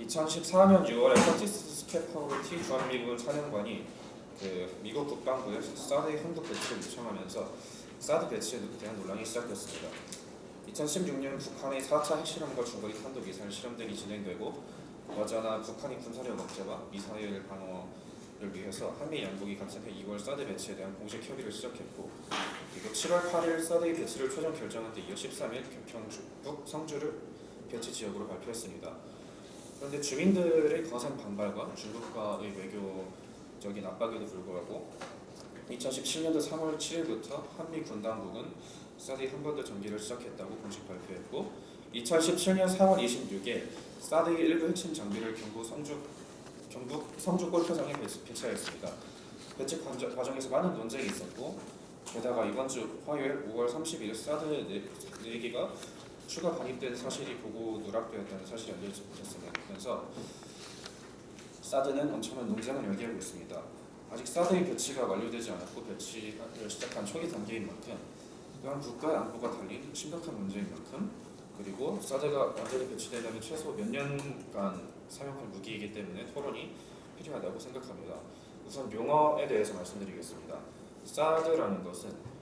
2014년 6월에 커티스 스캐퍼티 주한미군 사령관이 미국 국방부에 사드의 한국 배치를 요청하면서 사드 배치에 대한 논란이 시작됐습니다. 2016년 북한의 4차 핵실험과 중거리 탄도미사일 실험 등이 진행되고 여전한 북한의 군사력 억제와 미사일 방어를 위해서 한미 양국이 같은 해 2월 사드 배치에 대한 공식 협의를 시작했고, 그리고 7월 8일 사드의 배치를 최종 결정한 데 이어 13일 경북 성주를 배치 지역으로 발표했습니다. 그런데 주민들의 거센 반발과 중국과의 외교적인 압박에도 불구하고 2017년도 3월 7일부터 한미 군 당국은 사드의 한 번 더 전기를 시작했다고 공식 발표했고, 2017년 4월 26일 사드의 일부 핵심 장비를 경북 성주 골프장에 배치하였습니다. 배치 과정에서 많은 논쟁이 있었고, 게다가 이번 주 화요일 5월 30일 사드 4개가 추가 반입된 사실이 보고 누락되었다는 사실이 알려졌으면서 사드는 엄청난 논쟁을 야기하고 있습니다. 아직 사드의 배치가 완료되지 않았고 배치를 시작한 초기 단계인 만큼, 또한 국가의 안보가 달린 심각한 문제인 만큼, 그리고 사드가 완전히 배치되려면 최소 몇 년간 사용할 무기이기 때문에 토론이 필요하다고 생각합니다. 우선 용어에 대해서 말씀드리겠습니다. 사드라는 것은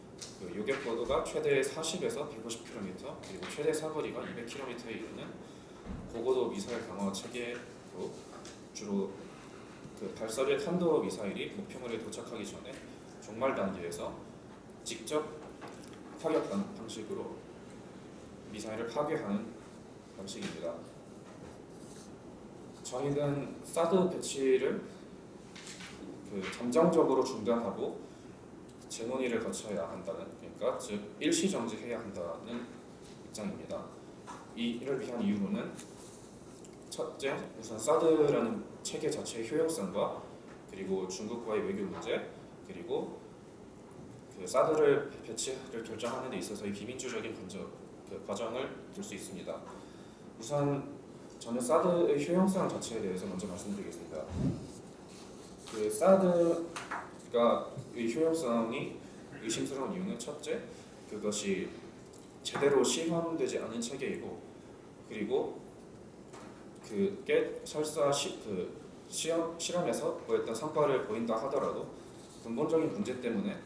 요격거도가 최대 40에서 150km, 그리고 최대 사거리가 200km에 이르는 고고도 미사일 방어 체계로, 주로 발사된 탄도 미사일이 목표물에 도착하기 전에 종말 단계에서 직접 타격 방식으로 미사일을 파괴하는 방식입니다. 저희는 사드 배치를 잠정적으로 중단하고 재논의를 거쳐야 한다는, 그러니까 즉 일시정지해야 한다는 입장입니다. 이를 위한 이유로는 첫째, 우선 사드라는 체계 자체의 효용성과 그리고 중국과의 외교 문제, 그리고 사드를 배치를 결정하는 데 있어서의 비민주적인 과정을 들 수 있습니다. 우선 저는 사드의 효용성 자체에 대해서 먼저 말씀드리겠습니다. 사드가 효용성이 의심스러운 이유는 첫째, 그것이 제대로 실험되지 않은 체계이고, 그리고 그게 설사 실험에서 보였던 성과를 보인다 하더라도 근본적인 문제 때문에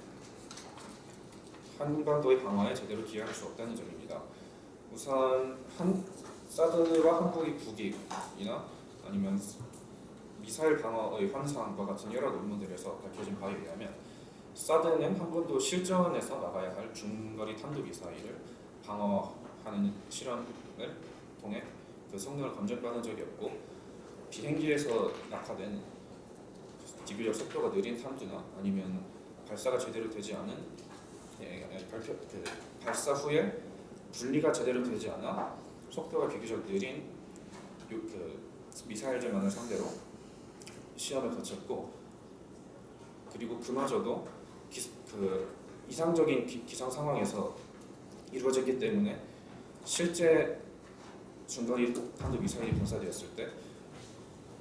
한반도의 방어에 제대로 기여할 수 없다는 점입니다. 우선 사드와 한국의 국익이나 아니면 미사일 방어의 환상과 같은 여러 논문들에서 밝혀진 바에 의하면 사드는 한 번도 실전에서 막아야 할 중거리 탄도미사일을 방어하는 실험을 통해 그 성능을 검증받은 적이 없고, 비행기에서 낙하된 비교적 속도가 느린 탄두나 아니면 발사가 제대로 되지 않은 발사 후에 분리가 제대로 되지 않아 속도가 비교적 느린 미사일들만을 상대로 시험을 거쳤고, 그리고 그마저도 이상적인 기상 상황에서 이루어졌기 때문에 실제 중거리 탄도 미사일이 발사되었을 때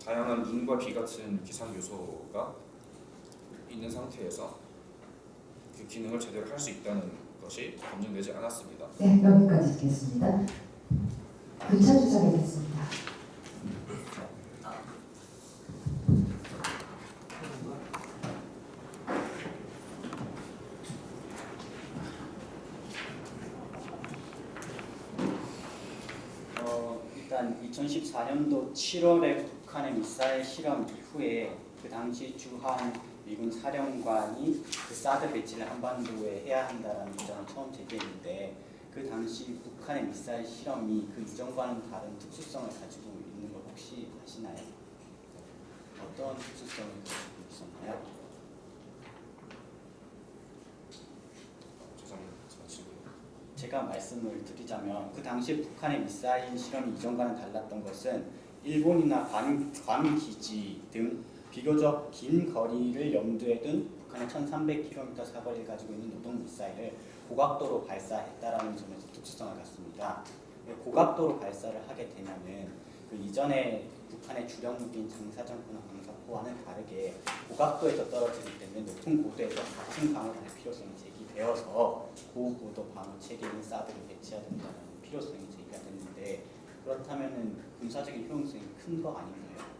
다양한 눈과 비 같은 기상 요소가 있는 상태에서 그 기능을 제대로 할 수 있다는 것이 검증되지 않았습니다. 네, 여기까지 듣겠습니다. 교차 주장하겠습니다. 일단 2014년도 7월에 북한의 미사일 실험 이후에 그 당시 주한 미군 사령관이 그 사드 배치를 한반도에 해야 한다는 주장을 처음 제기했는데, 그 당시 북한의 미사일 실험이 그 이전과는 다른 특수성을 가지고 있는 걸 혹시 아시나요? 어떤 특수성을 가지고 있었나요? 제가 말씀을 드리자면, 그 당시 북한의 미사일 실험이 이전과는 달랐던 것은 일본이나 괌 기지 등 비교적 긴 거리를 염두에 둔 북한의 1300km 사거리를 가지고 있는 노동 미사일을 고각도로 발사했다라는 점에서 특수성을 갖습니다. 고각도로 발사를 하게 되면은 그 이전에 북한의 주력 무기인 장사정포나 광사포와는 다르게 고각도에서 떨어지기 때문에 높은 고도에서 같은 방어를 할 필요성이 제기되어서 고고도 방어 체계인 사드를 배치해야 된다는 필요성이 제기가 됐는데, 그렇다면은 군사적인 효용성이 큰 거 아닌가요?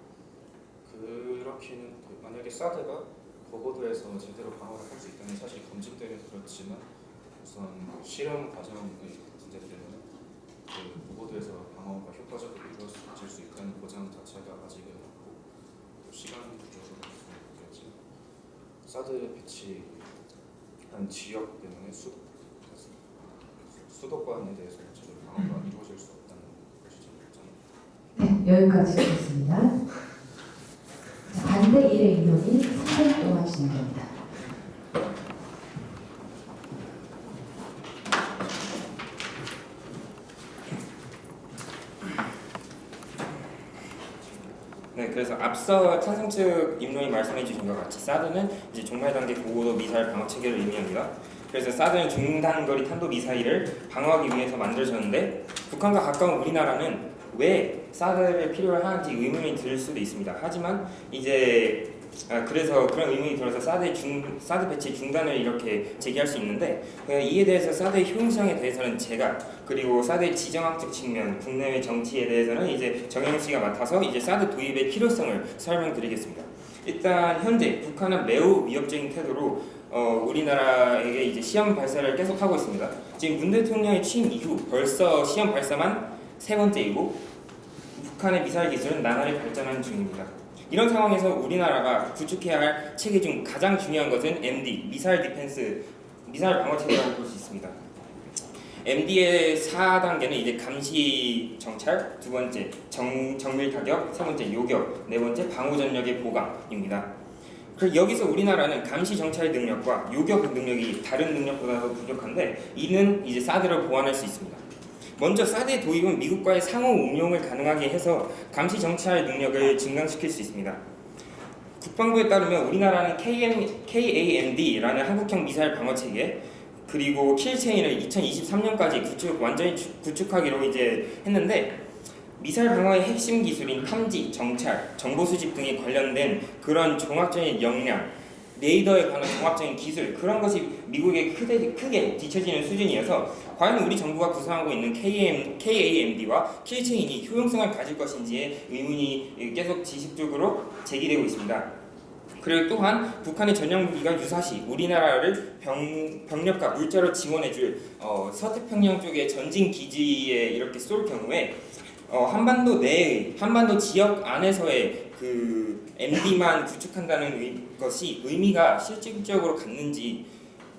그렇기는 만약에 사드가 고고도에서 제대로 방어를 할 수 있다는 사실이 검증되면 그렇지만 우선 실험 과정의 문제 때문에 그 고고도에서 방어가 효과적으로 이루어질 수 있다는 보장 자체가 아직은 없고 또 시간 부족으로 있겠지만 사드 배치한 지역 때문에 수도권에 대해서 제대로 방어가 이루어질 수 없다는 것이 제 입장입니다. 네, 여기까지 듣겠습니다. 자, 반대 1의 인용이 3분 동안 진행됩니다. 네, 그래서 앞서 찬성 측 임론이 말씀해주신 것 같이 사드는 이제 종말 단계 고고도 미사일 방어 체계를 의미합니다. 그래서 사드는 중단거리 탄도 미사일을 방어하기 위해서 만들어졌는데 북한과 가까운 우리나라는 왜 사드를 필요로 하는지 의문이 들 수도 있습니다. 하지만 이제 그래서 그런 의문이 들어서 사드 배치 중단을 이렇게 제기할 수 있는데 이에 대해서 사드의 효용성에 대해서는 제가 그리고 사드의 지정학적 측면, 국내외 정치에 대해서는 이제 정영 씨가 맡아서 이제 사드 도입의 필요성을 설명드리겠습니다. 일단 현재 북한은 매우 위협적인 태도로 우리나라에게 이제 시험 발사를 계속하고 있습니다. 지금 문 대통령의 취임 이후 벌써 시험 발사만 3번째이고 북한의 미사일 기술은 나날이 발전하는 중입니다. 이런 상황에서 우리나라가 구축해야 할 체계 중 가장 중요한 것은 MD, 미사일 방어 체계라고 볼 수 있습니다. MD의 4단계는 이제 감시 정찰, 두 번째 정밀 타격, 세 번째 요격, 네 번째 방호 전력의 보강입니다. 그래서 여기서 우리나라는 감시 정찰 능력과 요격 능력이 다른 능력보다도 부족한데 이는 이제 사드를 보완할 수 있습니다. 먼저 사드의 도입은 미국과의 상호 응용을 가능하게 해서 감시 정찰 능력을 증강시킬 수 있습니다. 국방부에 따르면 우리나라는 KAMD라는 한국형 미사일 방어 체계 그리고 킬체인을 2023년까지 완전히 구축하기로 이제 했는데 미사일 방어의 핵심 기술인 탐지, 정찰, 정보 수집 등에 관련된 그런 종합적인 역량, 레이더에 관한 종합적인 기술 그런 것이 미국에 크게 뒤처지는 수준이어서 과연 우리 정부가 구상하고 있는 KAMD와 킬체인이 효용성을 가질 것인지에 의문이 계속 지식적으로 제기되고 있습니다. 그리고 또한 북한의 전략 무기가 유사시 우리나라를 병력과 물자로 지원해줄 서태평양 쪽의 전진 기지에 이렇게 쏠 경우에 한반도 지역 안에서의 그 MD만 구축한다는 것이 의미가 실질적으로 갖는지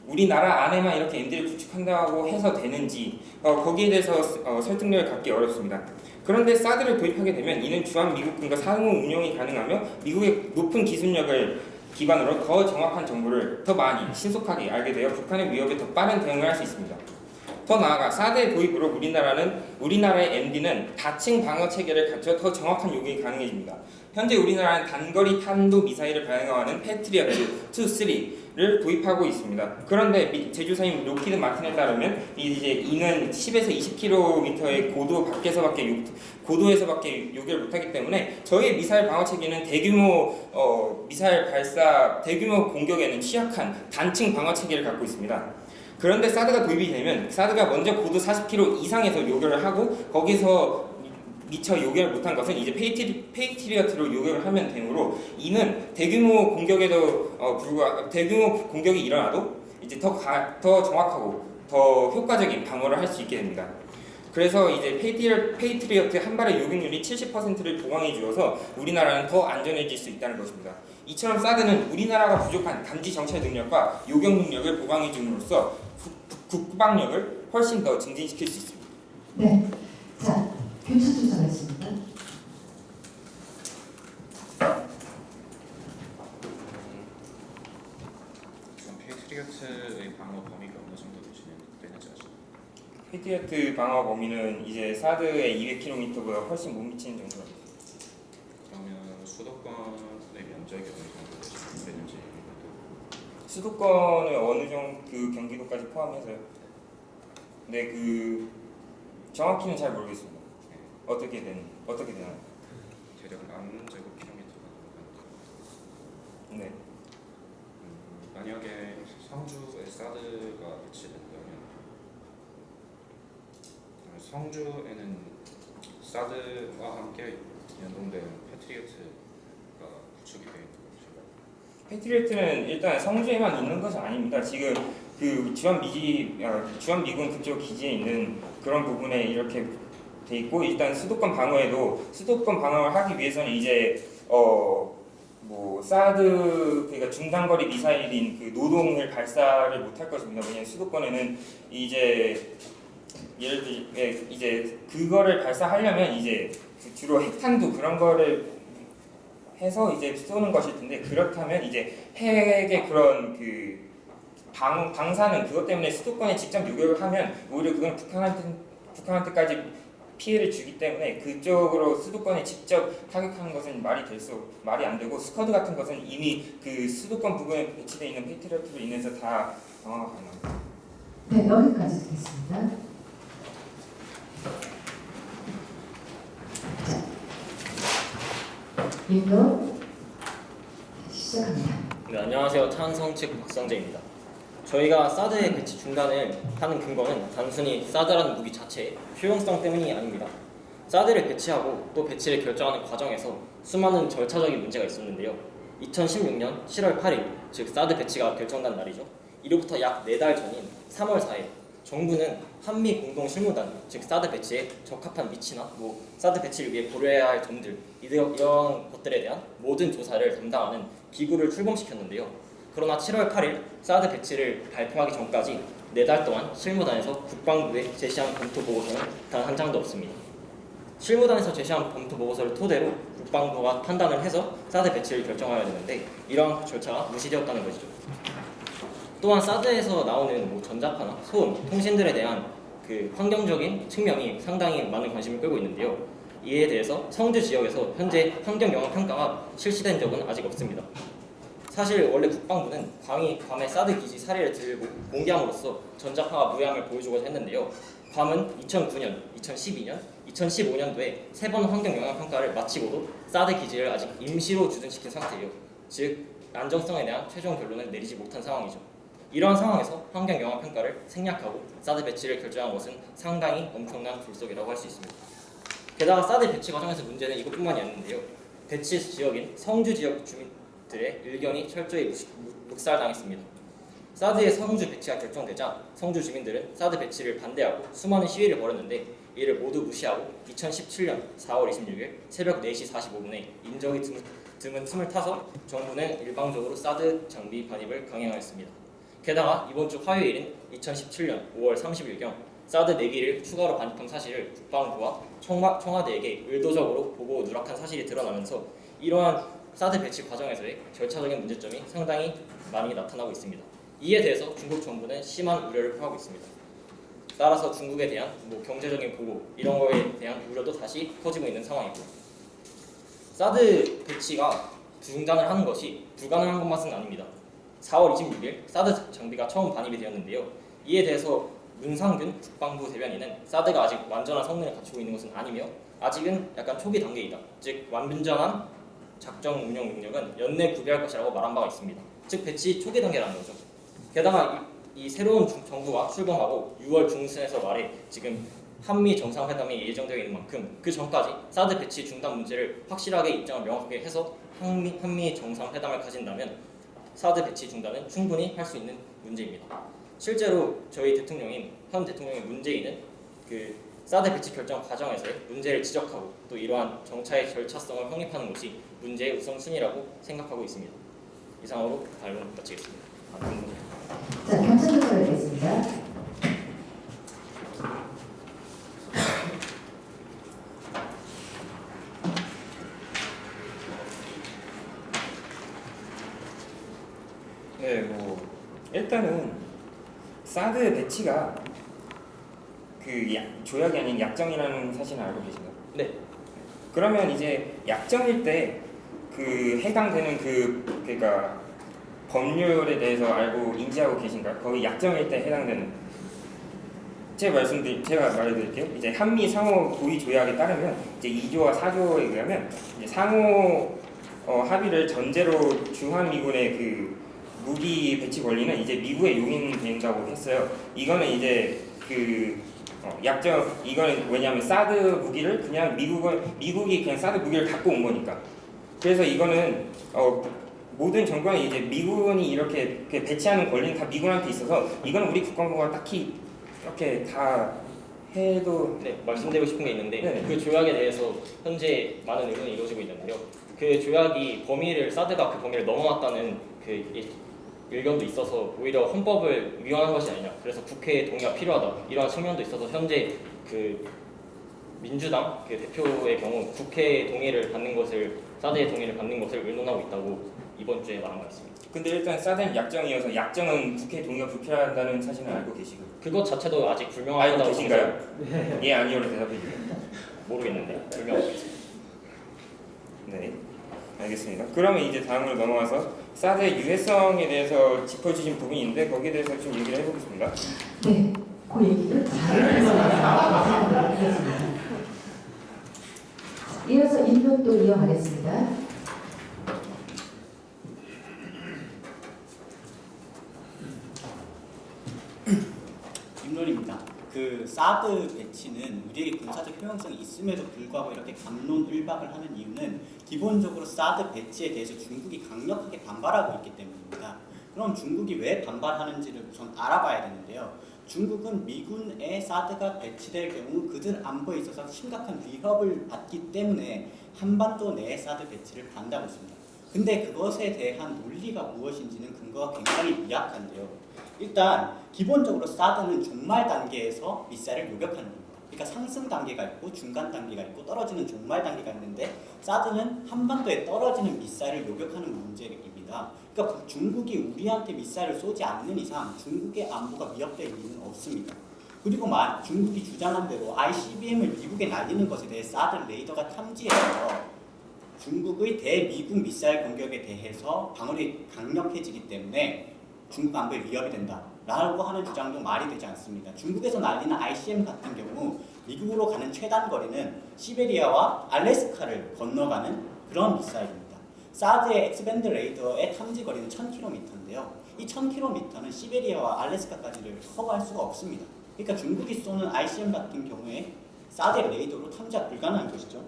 우리나라 안에만 이렇게 MD를 구축한다고 해서 되는지 거기에 대해서 설득력을 갖기 어렵습니다. 그런데 사드를 도입하게 되면 이는 주한미국군과 상호 운용이 가능하며 미국의 높은 기술력을 기반으로 더 정확한 정보를 더 많이 신속하게 알게 되어 북한의 위협에 더 빠른 대응을 할 수 있습니다. 더 나아가 사드의 도입으로 우리나라의 MD는 다층 방어 체계를 갖춰 더 정확한 요격이 가능해집니다. 현재 우리나라는 단거리 탄도 미사일을 발명하는 패트리어트 2, 3를 도입하고 있습니다. 그런데 제조사인 록히드 마틴에 따르면 이제 이는 10에서 20km의 고도에서밖에 요격을 못하기 때문에 저희의 미사일 방어 체계는 대규모 공격에는 취약한 단층 방어 체계를 갖고 있습니다. 그런데 사드가 도입이 되면 사드가 먼저 고도 40km 이상에서 요격을 하고 거기서 미처 요격을 못한 것은 이제 페이트리어트로 요격을 하면 되므로 이는 대규모 공격이 일어나도 이제 더 정확하고 더 효과적인 방어를 할 수 있게 됩니다. 그래서 이제 페이트리어트 한 발의 요격률이 70%를 보강해 주어서 우리나라는 더 안전해질 수 있다는 것입니다. 이처럼 사드는 우리나라가 부족한 감지 정찰 능력과 요격 능력을 보강해 줌으로써 국방력을 훨씬 더 증진시킬 수 있습니다. 네, 자 교차 조사하겠습니다. 지금 페이트리어트의 방어 범위가 어느 정도 되는지 아시나요? 페이트리어트 방어 범위는 이제 사드의 200km보다 훨씬 못 미치는 정도입니다. 그러면 수도권의 면적이 어느 정도 되는지 수도권을 어느 정도 그 경기도까지 포함해서요. 근데 그 정확히는 잘 모르겠습니다. 어떻게 되나요? 대략 만 제곱킬로미터가 넘어가니까 네. 만약에 성주에 사드가 배치된다면 성주에는 사드와 함께 연동된 패트리어트가 구축이 되어 있는 것인가요? 패트리어트는 일단 성주에만 있는 것은 아닙니다. 지금 그 주한미군 그쪽 기지에 있는 그런 부분에 이렇게 돼 있고, 일단 수도권 방어에도 수도권 방어를 하기 위해서는 이제 뭐 사드 그러니까 중단거리 미사일인 그 노동을 발사를 못할 것입니다. 왜냐하면 수도권에는 이제 예를 들어 이제 그거를 발사하려면 이제 주로 핵탄두 그런 거를 해서 이제 쏘는 것일 텐데, 그렇다면 이제 핵의 그런 그 방사능 그것 때문에 수도권에 직접 요격을 하면 오히려 그건 북한한테까지 피해를 주기 때문에 그쪽으로 수도권에 직접 타격하는 것은 말이 안 되고, 스커드 같은 것은 이미 그 수도권 부근에 배치되어 있는 패트리어트로 인해서 다 강화가 가능합니다. 네, 여기까지 듣겠습니다. 자, 윤도 시작합니다. 네, 안녕하세요. 찬성 측 박성재입니다. 저희가 사드의 배치 중단을 하는 근거는 단순히 사드라는 무기 자체의 효용성 때문이 아닙니다. 사드를 배치하고 또 배치를 결정하는 과정에서 수많은 절차적인 문제가 있었는데요. 2016년 7월 8일, 즉 사드 배치가 결정난 날이죠. 이로부터 약 4달 전인 3월 4일, 정부는 한미 공동 실무단, 즉 사드 배치에 적합한 위치나 사드 배치를 위해 고려해야 할 점들, 이런 것들에 대한 모든 조사를 담당하는 기구를 출범시켰는데요. 그러나 7월 8일 사드 배치를 발표하기 전까지 4달 동안 실무단에서 국방부에 제시한 검토 보고서는 단 한 장도 없습니다. 실무단에서 제시한 검토 보고서를 토대로 국방부가 판단을 해서 사드 배치를 결정해야 되는데, 이러한 절차가 무시되었다는 것이죠. 또한 사드에서 나오는 전자파나 소음, 통신들에 대한 그 환경적인 측면이 상당히 많은 관심을 끌고 있는데요. 이에 대해서 성주 지역에서 현재 환경 영향 평가가 실시된 적은 아직 없습니다. 사실 원래 국방부는 괌의 사드 기지 사례를 들고 공개함으로써 전자파가 무해함을 보여주고자 했는데요. 괌은 2009년, 2012년, 2015년도에 3번 환경 영향 평가를 마치고도 사드 기지를 아직 임시로 주둔시킨 상태예요. 즉 안정성에 대한 최종 결론을 내리지 못한 상황이죠. 이러한 상황에서 환경 영향 평가를 생략하고 사드 배치를 결정한 것은 상당히 엄청난 불속이라고 할 수 있습니다. 게다가 사드 배치 과정에서 문제는 이것뿐만이 아닌데요. 배치 지역인 성주 지역 주민들의 의견이 철저히 묵살당했습니다. 사드의 성주 배치가 결정되자 성주 주민들은 사드 배치를 반대하고 수많은 시위를 벌였는데, 이를 모두 무시하고 2017년 4월 26일 새벽 4시 45분에 인적이 드문 틈을 타서 정부는 일방적으로 사드 장비 반입을 강행하였습니다. 게다가 이번 주 화요일인 2017년 5월 30일경 사드 4기를 추가로 반입한 사실을 국방부와 청와대에게 의도적으로 보고 누락한 사실이 드러나면서 이러한 사드 배치 과정에서의 절차적인 문제점이 상당히 많이 나타나고 있습니다. 이에 대해서 중국 정부는 심한 우려를 표하고 있습니다. 따라서 중국에 대한 경제적인 보고 이런 거에 대한 우려도 다시 커지고 있는 상황이고, 사드 배치가 중단을 하는 것이 불가능한 것만은 아닙니다. 4월 26일 사드 장비가 처음 반입이 되었는데요. 이에 대해서 문상균 국방부 대변인은 사드가 아직 완전한 성능을 갖추고 있는 것은 아니며 아직은 약간 초기 단계이다. 즉 완전한 작전 운영 능력은 연내 구비할 것이라고 말한 바가 있습니다. 즉 배치 초기 단계라는 거죠. 게다가 이 새로운 정부가 출범하고 6월 중순에서 말해 지금 한미 정상회담이 예정되어 있는 만큼 그 전까지 사드 배치 중단 문제를 확실하게 입장을 명확하게 해서 한미 정상회담을 가진다면 사드 배치 중단은 충분히 할 수 있는 문제입니다. 실제로 저희 현 대통령인 문재인은 그 사드 배치 결정 과정에서의 문제를 지적하고 또 이러한 정차의 절차성을 확립하는 것이 문제의 우선순위라고 생각하고 있습니다. 이상으로 발언 마치겠습니다. 자, 경찰 조사를 드리겠습니다. 네, 일단은 사드 배치가 그 조약이 아닌 약정이라는 사실을 알고 계신가요? 네. 그러면 이제 약정일 때 그 해당되는 그러니까 법률에 대해서 알고 인지하고 계신가요? 거기 약정일 때 해당되는 제가 말해드릴게요. 이제 한미 상호 고위 조약에 따르면 이제 2조와 4조에 의하면 이제 상호 합의를 전제로 주한미군의 그 무기 배치 권리는 이제 미국에 용인된다고 했어요. 이거는 이제 약정 이거는 왜냐하면 사드 무기를 그냥 미국이 그냥 사드 무기를 갖고 온 거니까. 그래서 이거는 모든 정권이 이제 미군이 이렇게 배치하는 권리는 다 미군한테 있어서 이거는 우리 국방부가 딱히 이렇게 다 해도 네, 말씀드리고 싶은 게 있는데 네. 그 조약에 대해서 현재 많은 의논이 이루어지고 있는데요. 그 조약이 사드가 그 범위를 넘어왔다는 그 의견도 있어서 오히려 헌법을 위반한 것이 아니냐. 그래서 국회의 동의가 필요하다. 이러한 측면도 있어서 현재 그 민주당 그 대표의 경우 국회의 동의를 받는 것을 사드의 동의를 받는 것을 의논하고 있다고 이번 주에 말한 바 있습니다. 근데 일단 사드는 약정이어서 약정은 국회 동의가 불필요하다는 사실은 알고 계시고 그것 자체도 아직 알고 불명하다고 계신가요? 예 아니요로 대답해 주세요. 모르겠는데 불명하겠습니다. 네, 알겠습니다. 그러면 이제 다음으로 넘어와서 사드의 유해성에 대해서 짚어주신 부분인데 거기에 대해서 좀 얘기를 해보겠습니다. 네, 그 얘기를 잘 들어보겠습니다. 이어서 인론 또 이어가겠습니다. 입론입니다. 그 사드 배치는 우리에게 군사적 효용성이 있음에도 불구하고 이렇게 갑론을박을 하는 이유는 기본적으로 사드 배치에 대해서 중국이 강력하게 반발하고 있기 때문입니다. 그럼 중국이 왜 반발하는지를 우선 알아봐야 되는데요. 중국은 미군의 사드가 배치될 경우 그들 안보에 있어서 심각한 위협을 받기 때문에 한반도 내 사드 배치를 반대하고 있습니다. 근데 그것에 대한 논리가 무엇인지는 근거가 굉장히 미약한데요. 일단 기본적으로 사드는 종말 단계에서 미사일을 요격하는 겁니다. 그러니까 상승 단계가 있고 중간 단계가 있고 떨어지는 종말 단계가 있는데 사드는 한반도에 떨어지는 미사일을 요격하는 문제입니다. 그러니까 중국이 우리한테 미사일을 쏘지 않는 이상 중국의 안보가 위협될 이유는 없습니다. 그리고 중국이 주장한 대로 ICBM을 미국에 날리는 것에 대해 사드 레이더가 탐지해서 중국의 대미국 미사일 공격에 대해서 방어력이 강력해지기 때문에 중국 안보에 위협이 된다라고 하는 주장도 말이 되지 않습니다. 중국에서 날리는 ICM 같은 경우 미국으로 가는 최단 거리는 시베리아와 알래스카를 건너가는 그런 미사일입니다. 사드의 엑스밴드 레이더의 탐지 거리는 1000km인데요. 이 1000km는 시베리아와 알래스카까지를 커버할 수가 없습니다. 그러니까 중국이 쏘는 ICM 같은 경우에 사드의 레이더로 탐지가 불가능한 것이죠.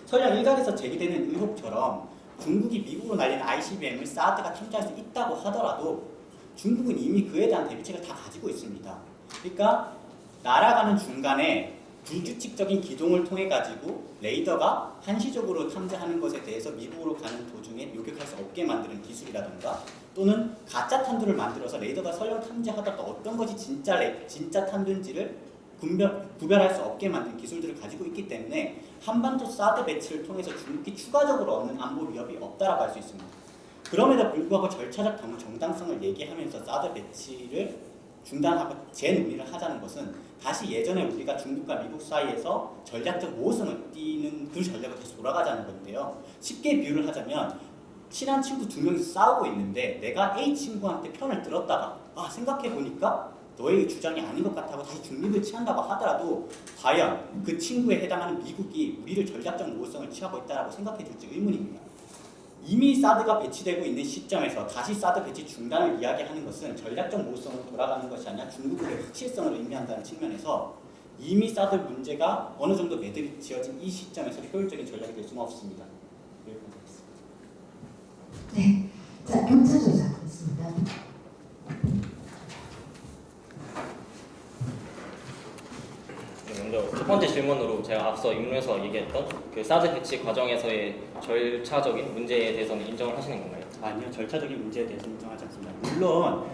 설령 일각에서 제기되는 의혹처럼 중국이 미국으로 날리는 ICBM을 사드가 탐지할 수 있다고 하더라도 중국은 이미 그에 대한 대비책을 다 가지고 있습니다. 그러니까 날아가는 중간에 불규칙적인 기동을 통해 가지고 레이더가 한시적으로 탐지하는 것에 대해서 미국으로 가는 도중에 요격할 수 없게 만드는 기술이라든가 또는 가짜 탄두를 만들어서 레이더가 설령 탐지하더라도 어떤 것이 진짜 탄두인지를 구별할 수 없게 만든 기술들을 가지고 있기 때문에 한반도 사드 배치를 통해서 중국이 추가적으로 얻는 안보 위협이 없다라고 할 수 있습니다. 그럼에도 불구하고 절차적 정당성을 얘기하면서 사드 배치를 중단하고 재논의를 하자는 것은 다시 예전에 우리가 중국과 미국 사이에서 전략적 모호성을 띠는 그 전략으로 다시 돌아가자는 건데요. 쉽게 비유를 하자면 친한 친구 두 명이 싸우고 있는데 내가 A 친구한테 편을 들었다가 생각해보니까 너의 주장이 아닌 것 같다고 다시 중립을 취한다고 하더라도 과연 그 친구에 해당하는 미국이 우리를 전략적 모호성을 취하고 있다고 생각해 줄지 의문입니다. 이미 사드가 배치되고 있는 시점에서 다시 사드 배치 중단을 이야기하는 것은 전략적 모호성으로 돌아가는 것이 아니라 중국의 확실성을 의미한다는 측면에서 이미 사드 문제가 어느 정도 매듭이 지어진 이 시점에서 효율적인 전략이 될 수는 없습니다. 네, 자 교차 조사 있습니다. 먼저 첫 번째 질문으로 제가 앞서 입문에서 얘기했던 그 사드 배치 과정에서의 절차적인 문제에 대해서는 인정을 하시는 건가요? 아니요, 절차적인 문제에 대해서 인정하지 않습니다. 물론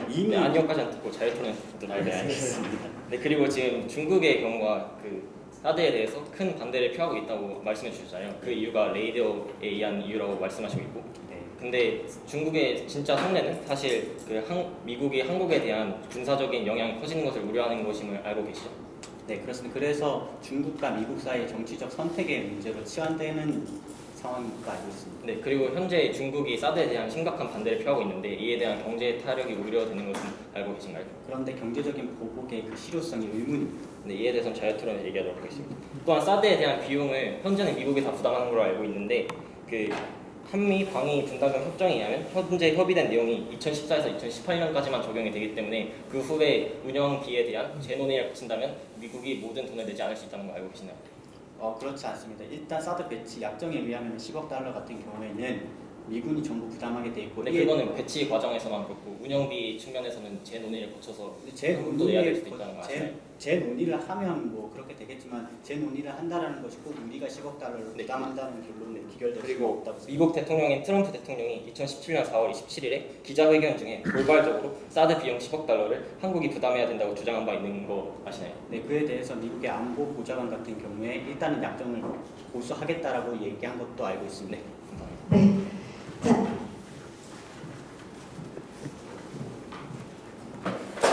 이미 네, 아니요까지 안 듣고 잘 토론해 듣도록 알겠습니다. 네, 그리고 지금 중국의 경우가 그 사드에 대해서 큰 반대를 표하고 있다고 말씀해 주셨잖아요. 그 이유가 레이더에 의한 이유라고 말씀하시고 있고, 네. 근데 중국의 진짜 속내는 사실 미국이 한국에 대한 군사적인 영향이 커지는 것을 우려하는 것임을 알고 계시죠? 네, 그렇습니다. 그래서 중국과 미국 사이의 정치적 선택의 문제로 치환되는 상황인 것으로 알고 있습니다. 네, 그리고 현재 중국이 사드에 대한 심각한 반대를 표하고 있는데 이에 대한 경제 타력이 우려되는 것은 알고 계신가요? 그런데 경제적인 보복의 그 실효성이 의문입니다. 네, 이에 대해서는 자유토론을 얘기하도록 하겠습니다. 또한 사드에 대한 비용을 현재는 미국이 다 부담하는 걸로 알고 있는데 그 한미 방위 분담금 협정에 의하면 현재 협의된 내용이 2014에서 2018년까지만 적용이 되기 때문에 그 후에 운영비에 대한 재논의를 거친다면 미국이 모든 돈을 내지 않을 수 있다는 거 알고 계시나요? 그렇지 않습니다. 일단 사드 배치 약정에 의하면 10억 달러 같은 경우에는 미군이 전부 부담하게 돼 있고 근데 그거는 배치 과정에서만 그렇고 운영비 측면에서는 재논의를 거쳐서 재 현금도 내야 될 수도 있다는 거 아시나요? 논의를 하면 뭐 그렇게 되겠지만 재 논의를 한다라는 것이 꼭 우리가 10억 달러를 네. 부담한다는 결론에 비결될 수가 그리고 없다고 미국 대통령인 트럼프 대통령이 2017년 4월 27일에 기자회견 중에 돌발적으로 사드 비용 10억 달러를 한국이 부담해야 된다고 주장한 바 있는 거 아시나요? 네, 그에 대해서 미국의 안보 보좌관 같은 경우에 일단은 약정을 고수하겠다라고 얘기한 것도 알고 있습니다. 네. 네.